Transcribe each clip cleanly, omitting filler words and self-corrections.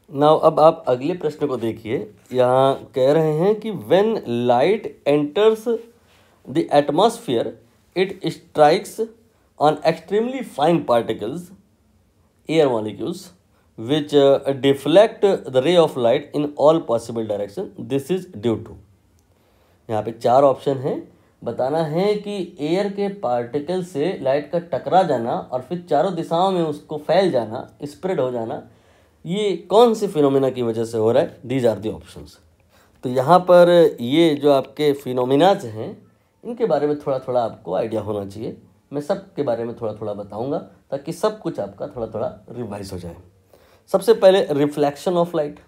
Now अब आप अगले प्रश्न को देखिए। यहाँ कह रहे हैं कि when light enters the atmosphere it strikes on extremely fine particles air molecules which deflect the ray of light in all possible direction. This is due to। यहाँ पे 4 ऑप्शन हैं। बताना है कि एयर के पार्टिकल से लाइट का टकरा जाना और फिर चारों दिशाओं में उसको फैल जाना, स्प्रेड हो जाना, ये कौन से फिनोमिना की वजह से हो रहा है। These are the options. तो यहाँ पर ये जो आपके फिनोमिनाज हैं इनके बारे में थोड़ा थोड़ा आपको आइडिया होना चाहिए। मैं सब के बारे में थोड़ा थोड़ा बताऊँगा ताकि सब कुछ आपका थोड़ा थोड़ा रिवाइज हो जाए। सबसे पहले रिफ्लेक्शन ऑफ लाइट,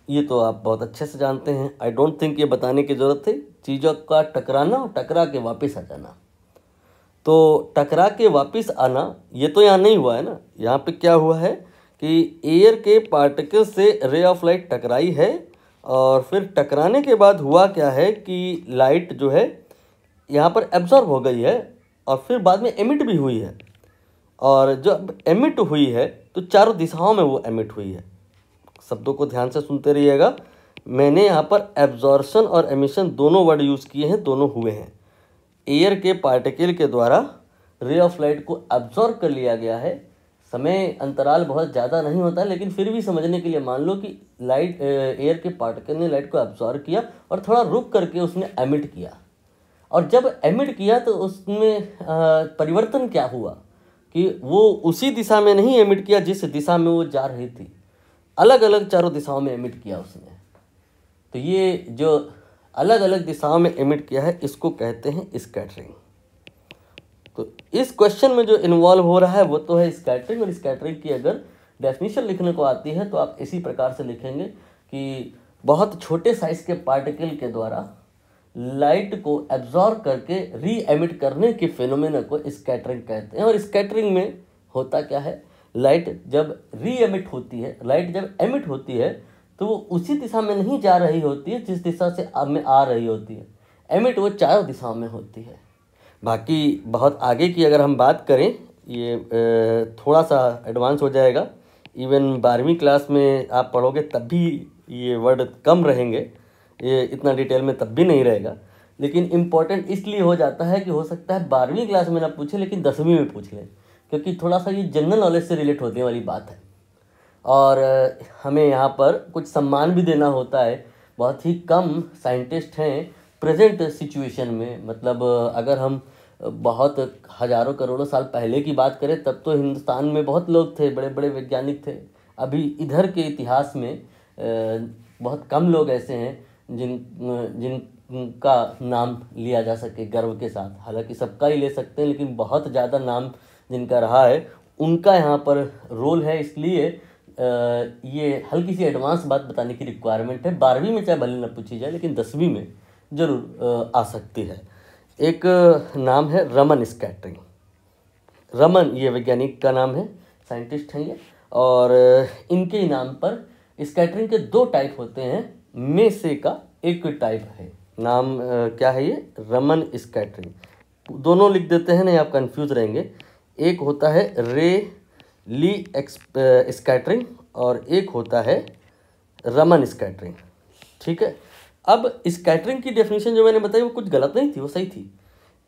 ये तो आप बहुत अच्छे से जानते हैं। आई डोंट थिंक ये बताने की ज़रूरत है। चीज़ों का टकराना और टकरा के वापस आ जाना। तो टकरा के वापस आना ये तो यहाँ नहीं हुआ है ना। यहाँ पे क्या हुआ है कि एयर के पार्टिकल से रे ऑफ लाइट टकराई है और फिर टकराने के बाद हुआ क्या है कि लाइट जो है यहाँ पर एब्जॉर्ब हो गई है और फिर बाद में एमिट भी हुई है। और जब एमिट हुई है तो चारों दिशाओं में वो एमिट हुई है। शब्दों को ध्यान से सुनते रहिएगा। मैंने यहाँ पर एब्जॉर्शन और एमिशन दोनों वर्ड यूज़ किए हैं, दोनों हुए हैं। एयर के पार्टिकल के द्वारा रे ऑफ लाइट को एब्जॉर्ब कर लिया गया है। समय अंतराल बहुत ज़्यादा नहीं होता है, लेकिन फिर भी समझने के लिए मान लो कि लाइट एयर के पार्टिकल ने लाइट को एब्जॉर्ब किया और थोड़ा रुक करके उसने एमिट किया। और जब एमिट किया तो उसमें परिवर्तन क्या हुआ कि वो उसी दिशा में नहीं एमिट किया जिस दिशा में वो जा रही थी, अलग अलग चारों दिशाओं में एमिट किया उसने। तो ये जो अलग अलग दिशाओं में एमिट किया है इसको कहते हैं स्कैटरिंग। तो इस क्वेश्चन में जो इन्वॉल्व हो रहा है वो तो है स्कैटरिंग। और स्कैटरिंग की अगर डेफिनेशन लिखने को आती है तो आप इसी प्रकार से लिखेंगे कि बहुत छोटे साइज के पार्टिकल के द्वारा लाइट को एब्जॉर्ब करके री एमिट करने के फिनोमेना को स्कैटरिंग कहते हैं। और स्कैटरिंग में होता क्या है, लाइट जब री एमिट होती है, लाइट जब एमिट होती है तो वो उसी दिशा में नहीं जा रही होती है जिस दिशा से में आ रही होती है। एमिट वो चारों दिशाओं में होती है। बाकी बहुत आगे की अगर हम बात करें, ये थोड़ा सा एडवांस हो जाएगा। इवन 12वीं क्लास में आप पढ़ोगे तब भी ये वर्ड कम रहेंगे, ये इतना डिटेल में तब भी नहीं रहेगा। लेकिन इम्पॉर्टेंट इसलिए हो जाता है कि हो सकता है 12वीं क्लास में ना पूछे लेकिन 10वीं में पूछ लें, क्योंकि थोड़ा सा ये जनरल नॉलेज से रिलेट होने वाली बात है। और हमें यहाँ पर कुछ सम्मान भी देना होता है। बहुत ही कम साइंटिस्ट हैं प्रेजेंट सिचुएशन में। मतलब अगर हम बहुत हज़ारों करोड़ों साल पहले की बात करें तब तो हिंदुस्तान में बहुत लोग थे, बड़े बड़े वैज्ञानिक थे। अभी इधर के इतिहास में बहुत कम लोग ऐसे हैं जिनका नाम लिया जा सके गर्व के साथ। हालांकि सबका ही ले सकते हैं, लेकिन बहुत ज़्यादा नाम जिनका रहा है उनका यहाँ पर रोल है। इसलिए ये हल्की सी एडवांस बात बताने की रिक्वायरमेंट है। 12वीं में चाहे भले न पूछी जाए लेकिन 10वीं में ज़रूर आ सकती है। एक नाम है रमन स्कैटरिंग। रमन ये वैज्ञानिक का नाम है, साइंटिस्ट हैं ये। और इनके नाम पर स्कैटरिंग के 2 टाइप होते हैं, में से का एक टाइप है। नाम क्या है ये, रमन स्कैटरिंग। दोनों लिख देते हैं, नहीं आप कंफ्यूज रहेंगे। एक होता है रे ली स्कैटरिंग और एक होता है रमन स्कैटरिंग। ठीक है। अब स्कैटरिंग की डेफिनेशन जो मैंने बताई वो कुछ गलत नहीं थी, वो सही थी।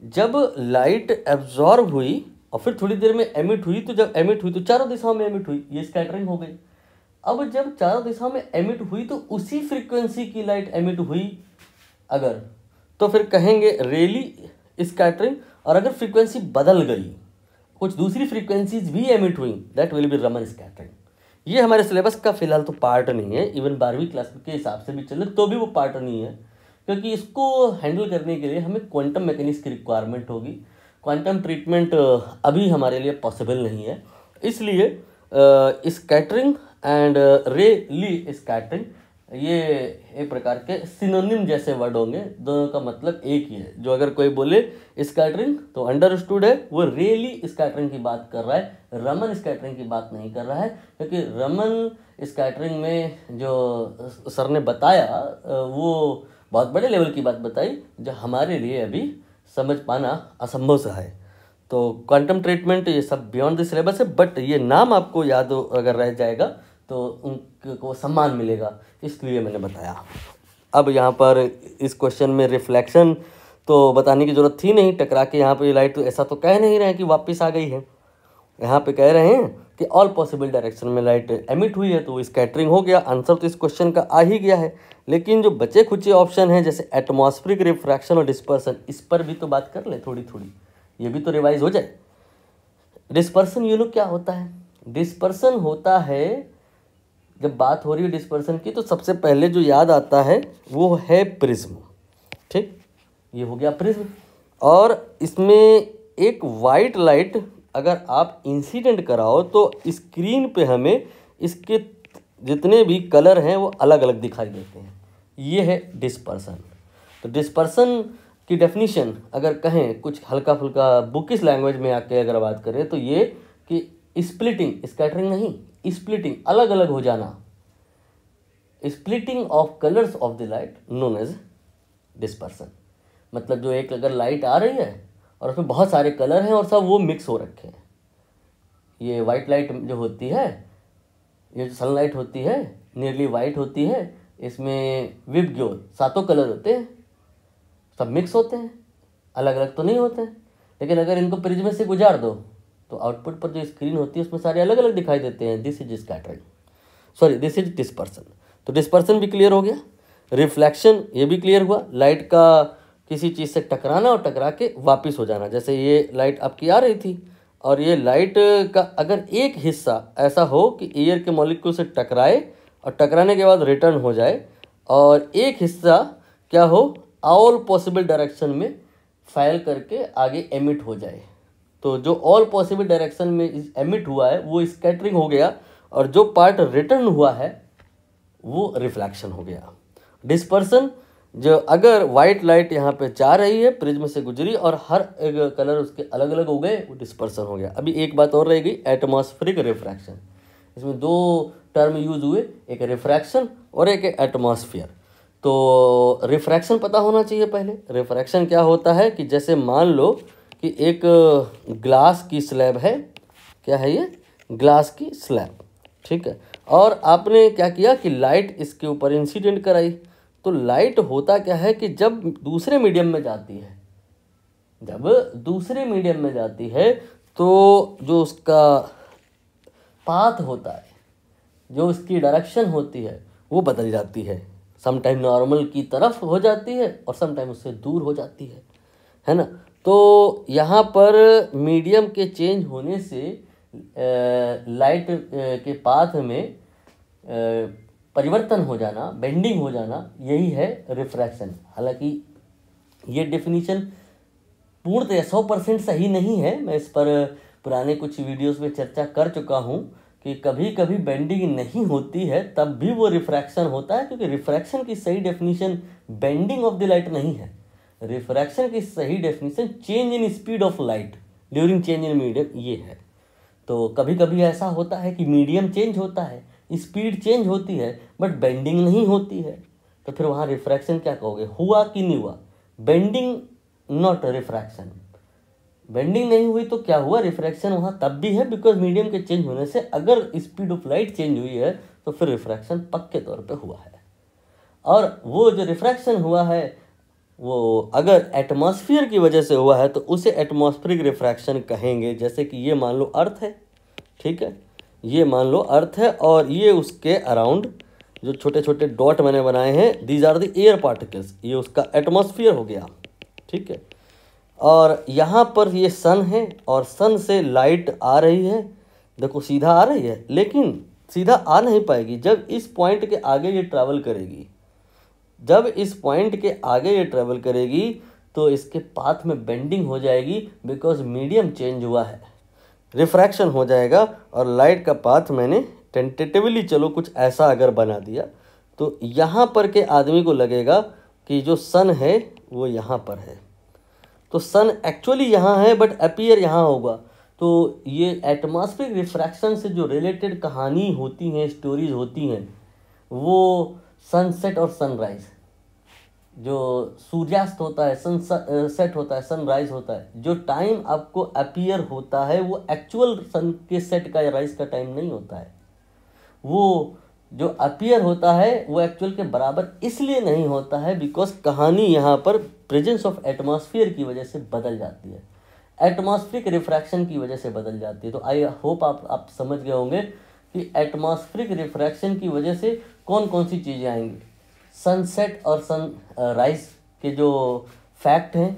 जब लाइट एब्जॉर्ब हुई और फिर थोड़ी देर में एमिट हुई, तो जब एमिट हुई तो चारों दिशाओं में एमिट हुई, ये स्कैटरिंग हो गई। अब जब चारों दिशाओं में एमिट हुई तो उसी फ्रीक्वेंसी की लाइट एमिट हुई अगर, तो फिर कहेंगे रेली स्कैटरिंग। और अगर फ्रीक्वेंसी बदल गई, कुछ दूसरी फ्रीक्वेंसीज भी एमिट हुई, that will be Raman scattering. ये हमारे सिलेबस का फिलहाल तो पार्ट नहीं है। इवन 12वीं क्लास के हिसाब से भी चले तो भी वो पार्ट नहीं है, क्योंकि इसको हैंडल करने के लिए हमें क्वांटम मैकेनिक्स की रिक्वायरमेंट होगी। क्वांटम ट्रीटमेंट अभी हमारे लिए पॉसिबल नहीं है। इसलिए स्कैटरिंग एंड रे ली स्कैटरिंग ये एक प्रकार के सिनोनिम जैसे वर्ड होंगे, दोनों का मतलब एक ही है। जो अगर कोई बोले स्कैटरिंग तो अंडरस्टूड है, वो रेली स्कैटरिंग की बात कर रहा है, रमन स्कैटरिंग की बात नहीं कर रहा है। क्योंकि रमन स्कैटरिंग में जो सर ने बताया वो बहुत बड़े लेवल की बात बताई, जो हमारे लिए अभी समझ पाना असंभव सा है। तो क्वांटम ट्रीटमेंट ये सब बियॉन्ड द सिलेबस है, बट ये नाम आपको याद अगर रह जाएगा तो उनको सम्मान मिलेगा, इसलिए मैंने बताया। अब यहाँ पर इस क्वेश्चन में रिफ्लेक्शन तो बताने की ज़रूरत थी नहीं, टकरा के यहाँ पे लाइट तो ऐसा तो कह नहीं रहे हैं कि वापस आ गई है। यहाँ पे कह रहे हैं कि ऑल पॉसिबल डायरेक्शन में लाइट एमिट हुई है, तो वो स्कैटरिंग हो गया। आंसर तो इस क्वेश्चन का आ ही गया है। लेकिन जो बचे खुचे ऑप्शन हैं जैसे एटमॉस्फेरिक रिफ्रैक्शन और डिस्पर्सन, इस पर भी तो बात कर ले थोड़ी थोड़ी, ये भी तो रिवाइज हो जाए। डिस्पर्सन यू नो क्या होता है? डिस्पर्सन होता है, जब बात हो रही है डिस्पर्सन की तो सबसे पहले जो याद आता है वो है प्रिज्म। ठीक, ये हो गया प्रिज्म। और इसमें एक वाइट लाइट अगर आप इंसिडेंट कराओ तो स्क्रीन पे हमें इसके जितने भी कलर हैं वो अलग अलग दिखाई देते हैं, ये है डिस्पर्सन। तो डिस्पर्सन की डेफिनीशन अगर कहें कुछ हल्का फुल्का बुकिश लैंग्वेज में आके अगर बात करें तो ये कि स्प्लिटिंग, स्कैटरिंग नहीं, स्प्लिटिंग, अलग अलग हो जाना, splitting of colours of the light known as dispersion. मतलब जो एक अगर लाइट आ रही है और उसमें बहुत सारे कलर हैं और सब वो मिक्स हो रखे हैं, ये वाइट लाइट जो होती है, ये जो सनलाइट होती है नियरली वाइट होती है, इसमें विबग्योर 7 कलर होते हैं, सब मिक्स होते हैं, अलग अलग तो नहीं होते हैं। लेकिन अगर इनको प्रिज्म से गुजार दो तो आउटपुट पर जो स्क्रीन होती है उसमें सारे अलग अलग दिखाई देते हैं। This is scattering, sorry this is dispersion. तो डिस्पर्सन भी क्लियर हो गया। रिफ्लेक्शन ये भी क्लियर हुआ, लाइट का किसी चीज़ से टकराना और टकरा के वापस हो जाना। जैसे ये लाइट आपकी आ रही थी और ये लाइट का अगर एक हिस्सा ऐसा हो कि एयर के मॉलिक्यूल से टकराए और टकराने के बाद रिटर्न हो जाए, और एक हिस्सा क्या हो, ऑल पॉसिबल डायरेक्शन में फाइल करके आगे एमिट हो जाए, तो जो ऑल पॉसिबल डायरेक्शन में एमिट हुआ है वो स्कैटरिंग हो गया, और जो पार्ट रिटर्न हुआ है वो रिफ्लेक्शन हो गया। डिस्पर्सन, जो अगर वाइट लाइट यहाँ पे जा रही है प्रिज्म से गुजरी और हर एक कलर उसके अलग अलग हो गए, वो डिस्पर्सन हो गया। अभी एक बात और रह गई, एटमॉस्फेरिक रिफ्रैक्शन। इसमें 2 टर्म यूज हुए, एक रिफ्रैक्शन और एक एटमॉस्फेयर। तो रिफ्रैक्शन पता होना चाहिए पहले। रिफ्रैक्शन क्या होता है कि जैसे मान लो कि एक ग्लास की स्लैब है, क्या है ये, ग्लास की स्लैब, ठीक है, और आपने क्या किया कि लाइट इसके ऊपर इंसिडेंट कराई। तो लाइट होता क्या है कि जब दूसरे मीडियम में जाती है, जब दूसरे मीडियम में जाती है तो जो उसका पाथ होता है, जो उसकी डायरेक्शन होती है वो बदल जाती है। समटाइम नॉर्मल की तरफ हो जाती है और समटाइम उससे दूर हो जाती है ना। तो यहाँ पर मीडियम के चेंज होने से लाइट के पाथ में परिवर्तन हो जाना, बेंडिंग हो जाना, यही है रिफ्रैक्शन। हालांकि ये डेफिनेशन पूर्णतः 100% सही नहीं है, मैं इस पर पुराने कुछ वीडियोस में चर्चा कर चुका हूँ कि कभी कभी बेंडिंग नहीं होती है तब भी वो रिफ्रैक्शन होता है, क्योंकि रिफ्रैक्शन की सही definition bending of the light नहीं है। रिफ्रैक्शन की सही definition change in speed of light during change in medium, ये है। तो कभी कभी ऐसा होता है कि मीडियम चेंज होता है, स्पीड चेंज होती है, बट बेंडिंग नहीं होती है, तो फिर वहाँ रिफ्रैक्शन क्या कहोगे, हुआ कि नहीं हुआ? Bending not refraction. बेंडिंग नहीं हुई तो क्या हुआ, रिफ्रैक्शन वहाँ तब भी है, बिकॉज मीडियम के चेंज होने से अगर स्पीड ऑफ लाइट चेंज हुई है तो फिर रिफ्रैक्शन पक्के तौर पे हुआ है। और वो जो रिफ्रैक्शन हुआ है वो अगर एटमॉस्फेयर की वजह से हुआ है तो उसे एटमॉस्फेरिक रिफ्रैक्शन कहेंगे। जैसे कि ये मान लो अर्थ है, ठीक है, ये मान लो अर्थ है और ये उसके अराउंड जो छोटे छोटे डॉट मैंने बनाए हैं, these are the air particles, ये उसका एटमॉस्फेयर हो गया, ठीक है। और यहाँ पर ये सन है और सन से लाइट आ रही है, देखो सीधा आ रही है, लेकिन सीधा आ नहीं पाएगी। जब इस पॉइंट के आगे ये ट्रैवल करेगी, जब इस पॉइंट के आगे ये ट्रैवल करेगी तो इसके पाथ में बेंडिंग हो जाएगी, बिकॉज मीडियम चेंज हुआ है, रिफ्रैक्शन हो जाएगा। और लाइट का पाथ मैंने टेंटेटिवली चलो कुछ ऐसा अगर बना दिया तो यहाँ पर के आदमी को लगेगा कि जो सन है वो यहाँ पर है, तो सन एक्चुअली यहाँ है बट अपीयर यहाँ होगा। तो ये एटमॉस्फेरिक रिफ्रैक्शन से जो रिलेटेड कहानी होती हैं, स्टोरीज होती हैं, वो सनसेट और सनराइज, जो सूर्यास्त होता है, सनसेट होता है, सनराइज होता है, जो टाइम आपको अपीयर होता है वो एक्चुअल सन के सेट का या राइज का टाइम नहीं होता है, वो जो अपीयर होता है वो एक्चुअल के बराबर इसलिए नहीं होता है बिकॉज कहानी यहाँ पर प्रेजेंस ऑफ एटमॉस्फेयर की वजह से बदल जाती है, एटमॉस्फेरिक रिफ्रैक्शन की वजह से बदल जाती है। तो आई होप आप समझ गए होंगे कि एटमॉस्फेरिक रिफ्रैक्शन की वजह से कौन कौन सी चीज़ें आएंगी। सनसेट और सनराइज के जो फैक्ट हैं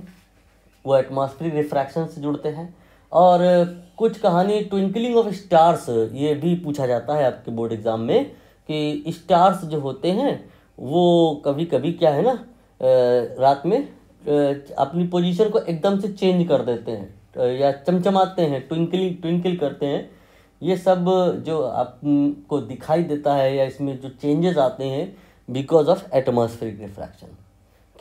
वो एटमॉस्फेरिक रिफ्रैक्शन से जुड़ते हैं। और कुछ कहानी ट्विंकलिंग ऑफ स्टार्स, ये भी पूछा जाता है आपके बोर्ड एग्जाम में कि स्टार्स जो होते हैं वो कभी कभी क्या है ना रात में अपनी पोजीशन को एकदम से चेंज कर देते हैं या चमचमाते हैं, ट्विंकल करते हैं। ये सब जो आपको दिखाई देता है या इसमें जो चेंजेस आते हैं because of atmospheric refraction.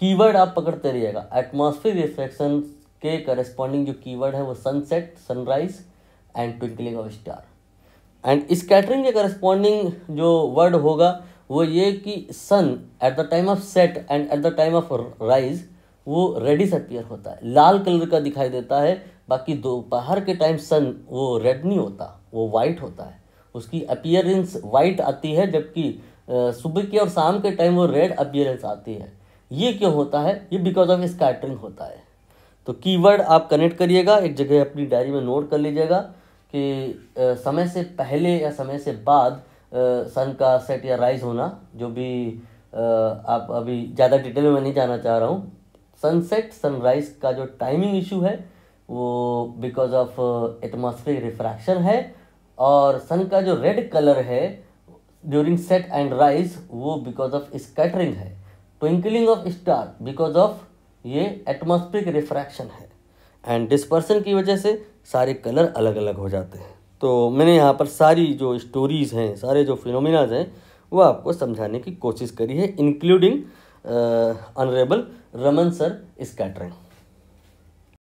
Keyword आप पकड़ते रहिएगा, एटमॉस्फेरिक रिफ्रैक्शन के करस्पॉन्डिंग जो कीवर्ड है वो sunset, sunrise and twinkling of star. And scattering के करस्पॉन्डिंग जो वर्ड होगा वो ये कि sun at the time of set and at the time of rise वो रेडिश अपीयर होता है, लाल कलर का दिखाई देता है। बाकी दोपहर के टाइम सन वो रेड नहीं होता, वो वाइट होता है, उसकी अपीयरेंस वाइट आती है, जबकि सुबह के और शाम के टाइम वो रेड अपीयरेंस आती है। ये क्यों होता है? ये बिकॉज ऑफ स्कैटरिंग होता है। तो कीवर्ड आप कनेक्ट करिएगा, एक जगह अपनी डायरी में नोट कर लीजिएगा कि समय से पहले या समय से बाद सन का सेट या राइज होना, जो भी आप अभी ज़्यादा डिटेल में मैं नहीं जाना चाह रहा हूँ। सनसेट सनराइज का जो टाइमिंग इशू है वो बिकॉज ऑफ एटमॉस्फेरिक रिफ्रैक्शन है, और सन का जो रेड कलर है ड्यूरिंग सेट एंड राइज वो बिकॉज ऑफ स्कैटरिंग है। Twinkling of star because of ये एटमॉस्फेरिक रिफ्रैक्शन है। एंड डिस्पर्सन की वजह से सारे कलर अलग अलग हो जाते हैं। तो मैंने यहाँ पर सारी जो स्टोरीज़ हैं, सारे जो फिनोमिनाज हैं वो आपको समझाने की कोशिश करी है, including honourable Raman sir scattering.